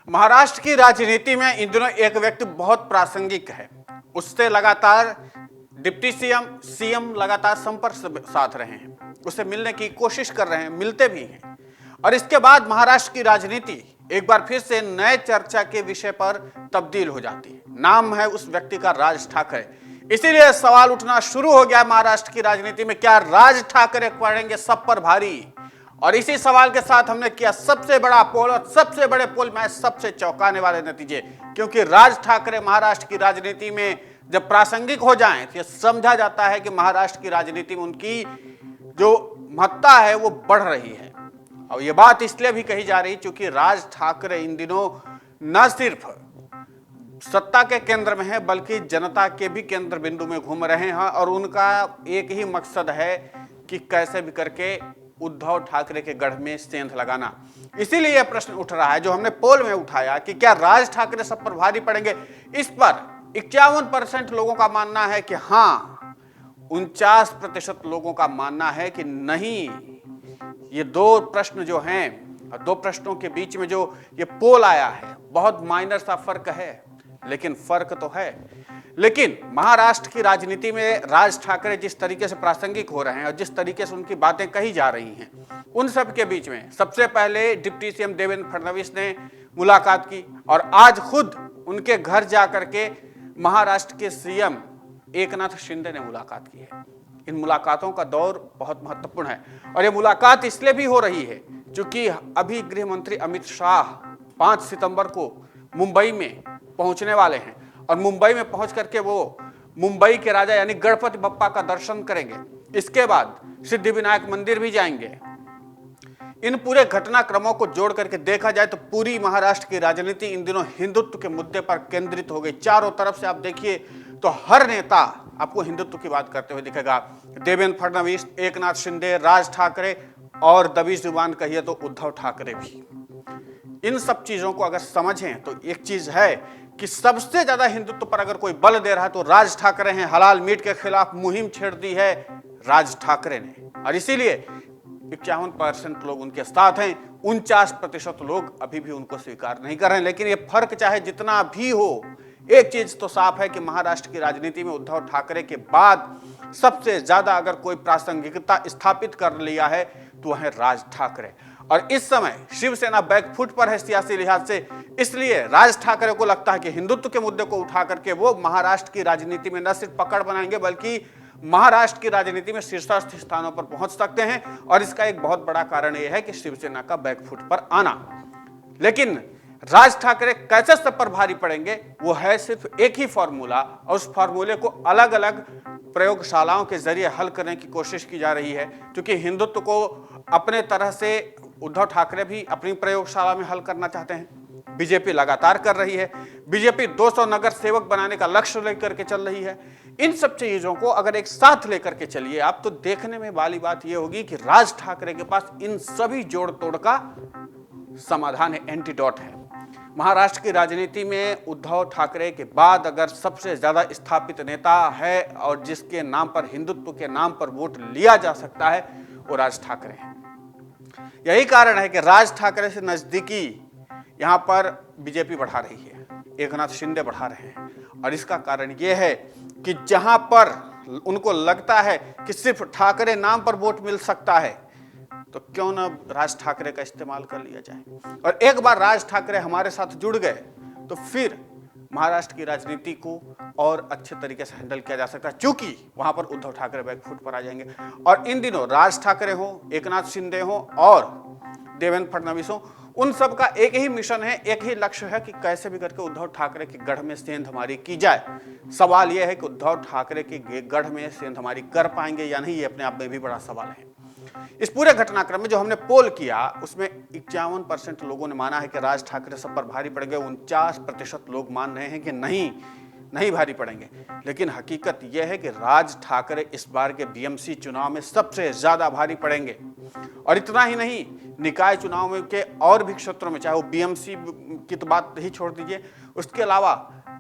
महाराष्ट्र की राजनीति में इन दिनों एक व्यक्ति बहुत प्रासंगिक है। उससे लगातार डिप्टी सीएम लगातार संपर्क साध रहे हैं, उससे मिलने की कोशिश कर रहे हैं, मिलते भी हैं। और इसके बाद महाराष्ट्र की राजनीति एक बार फिर से नए चर्चा के विषय पर तब्दील हो जाती है। नाम है उस व्यक्ति का राज ठाकरे। इसीलिए सवाल उठना शुरू हो गया महाराष्ट्र की राजनीति में, क्या राज ठाकरे पड़ेंगे सब पर भारी? और इसी सवाल के साथ हमने किया सबसे बड़ा पोल, और सबसे बड़े पोल में सबसे चौंकाने वाले नतीजे। क्योंकि राज ठाकरे महाराष्ट्र की राजनीति में जब प्रासंगिक हो जाएं तो यह समझा जाता है कि महाराष्ट्र की राजनीति में उनकी जो महत्ता है वो बढ़ रही है। और यह बात इसलिए भी कही जा रही क्योंकि राज ठाकरे इन दिनों न सिर्फ सत्ता के केंद्र में है बल्कि जनता के भी केंद्र बिंदु में घूम रहे हैं। और उनका एक ही मकसद है कि कैसे भी करके उद्धव ठाकरे के गढ़ में सेंध लगाना। इसीलिए यह प्रश्न उठ रहा है जो हमने पोल में उठाया कि क्या राज ठाकरे सब पर भारी पड़ेंगे। इस पर 51% लोगों का मानना है कि हाँ, 49% लोगों का मानना है कि नहीं। ये दो प्रश्न जो हैं, दो प्रश्नों के बीच में जो ये पोल आया है, बहुत माइनर सा फर्क है, लेकिन फर्क तो है। लेकिन महाराष्ट्र की राजनीति में राज ठाकरे जिस तरीके से प्रासंगिक हो रहे हैं और जिस तरीके से उनकी बातें कही जा रही हैं, उन सब के बीच में सबसे पहले डिप्टी सीएम देवेंद्र फडणवीस ने मुलाकात की और आज खुद उनके घर जाकर के महाराष्ट्र के सीएम एकनाथ शिंदे ने मुलाकात की है। इन मुलाकातों का दौर बहुत महत्वपूर्ण है और ये मुलाकात इसलिए भी हो रही है क्योंकि अभी गृह मंत्री अमित शाह 5 सितंबर को मुंबई में पहुंचने वाले हैं और मुंबई में पहुंच करके वो मुंबई के राजा यानी गणपति बप्पा का दर्शन करेंगे। इसके बाद सिद्धिविनायक मंदिर भी जाएंगे। इन पूरे घटनाक्रमों को जोड़ करके देखा जाए तो पूरी महाराष्ट्र की राजनीति इन दिनों हिंदुत्व के मुद्दे पर केंद्रित हो गई। चारों तरफ से आप देखिए तो हर नेता आपको हिंदुत्व की बात करते हुए दिखेगा। देवेंद्र फडणवीस, एकनाथ शिंदे, राज ठाकरे और दबीज जुबान कहिए तो उद्धव ठाकरे भी। इन सब चीजों को अगर समझें तो एक चीज है कि सबसे ज्यादा हिंदुत्व पर अगर कोई बल दे रहा है तो राज ठाकरे हैं। हलाल मीट के खिलाफ मुहिम छेड़ दी है राज ठाकरे ने और इसीलिए 51% लोग उनके साथ हैं। 49% लोग अभी भी उनको स्वीकार नहीं कर रहे हैं। लेकिन ये फर्क चाहे जितना भी हो, एक चीज तो साफ है कि महाराष्ट्र की राजनीति में उद्धव ठाकरे के बाद सबसे ज्यादा अगर कोई प्रासंगिकता स्थापित कर लिया है तो वह है राज ठाकरे। और इस समय शिवसेना बैकफुट पर है सियासी लिहाज से। इसलिए राज ठाकरे को लगता है कि हिंदुत्व के मुद्दे को उठा करके वो महाराष्ट्र की राजनीति में न सिर्फ पकड़ बनाएंगे बल्कि महाराष्ट्र की राजनीति में शीर्षस्थ स्थानों पर पहुंच सकते हैं। और इसका एक बहुत बड़ा कारण यह है कि शिवसेना का बैकफुट पर आना। लेकिन राज ठाकरे कैसे सब पर भारी पड़ेंगे वो है सिर्फ एक ही फॉर्मूला और उस फॉर्मूले को अलग अलग प्रयोगशालाओं के जरिए हल करने की कोशिश की जा रही है। क्योंकि हिंदुत्व को अपने तरह से उद्धव ठाकरे भी अपनी प्रयोगशाला में हल करना चाहते हैं। बीजेपी लगातार कर रही है। बीजेपी 200 नगर सेवक बनाने का लक्ष्य लेकर के चल रही है। इन सब चीजों को अगर एक साथ लेकर के चलिए आप तो देखने में वाली बात यह होगी कि राज ठाकरे के पास इन सभी जोड़ तोड़ का समाधान है, एंटीडोट है। महाराष्ट्र की राजनीति में उद्धव ठाकरे के बाद अगर सबसे ज्यादा स्थापित नेता है और जिसके नाम पर हिंदुत्व के नाम पर वोट लिया जा सकता है वो राज ठाकरे हैं। यही कारण है कि राज ठाकरे से नजदीकी यहां पर बीजेपी बढ़ा रही है, एकनाथ शिंदे बढ़ा रहे हैं। और इसका कारण यह है कि जहां पर उनको लगता है कि सिर्फ ठाकरे नाम पर वोट मिल सकता है तो क्यों ना राज ठाकरे का इस्तेमाल कर लिया जाए। और एक बार राज ठाकरे हमारे साथ जुड़ गए तो फिर महाराष्ट्र की राजनीति को और अच्छे तरीके से हैंडल किया जा सकता है क्योंकि वहां पर उद्धव ठाकरे बैकफुट पर आ जाएंगे। और इन दिनों राज ठाकरे हो, एकनाथ शिंदे हो और देवेंद्र फडणवीस हो, उन सब का एक ही मिशन है, एक ही लक्ष्य है कि कैसे भी करके उद्धव ठाकरे के गढ़ में सेंध हमारी की जाए। सवाल यह है कि उद्धव ठाकरे के गढ़ में सेंध हमारी कर पाएंगे या नहीं, ये अपने आप में भी बड़ा सवाल है। इस पूरे घटनाक्रम में जो हमने पोल किया उसमें 51% लोगों ने माना है कि राज ठाकरे सब पर भारी पड़ेंगे। 49% लोग मान रहे हैं कि नहीं भारी पड़ेंगे। लेकिन हकीकत यह है कि राज ठाकरे इस बार के बीएमसी चुनाव में सबसे ज्यादा भारी पड़ेंगे। और इतना ही नहीं, निकाय चुनाव में के और भी क्षेत्रों में, चाहे वो बीएमसी की तो बात ही छोड़ दीजिए, उसके अलावा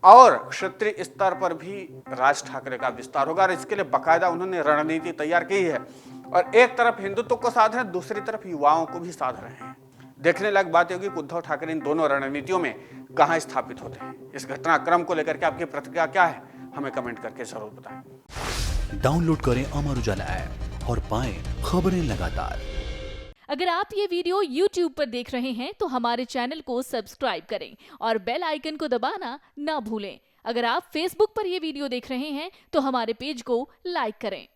और क्षेत्रीय स्तर पर भी राज ठाकरे का विस्तार होगा। और इसके लिए बाकायदा उन्होंने रणनीति तैयार की है। और एक तरफ हिंदुत्व को साध रहे हैं, दूसरी तरफ युवाओं को भी साध रहे हैं। देखने लायक बात होगी कि उद्धव ठाकरे इन दोनों रणनीतियों में कहां स्थापित होते हैं। इस घटनाक्रम को लेकर के आपकी प्रतिक्रिया क्या है, हमें कमेंट करके जरूर बताएं। डाउनलोड करें अमर उजाला ऐप और पाएं खबरें लगातार। अगर आप ये वीडियो YouTube पर देख रहे हैं तो हमारे चैनल को सब्सक्राइब करें और बेल आइकन को दबाना ना भूलें। अगर आप Facebook पर ये वीडियो देख रहे हैं तो हमारे पेज को लाइक करें।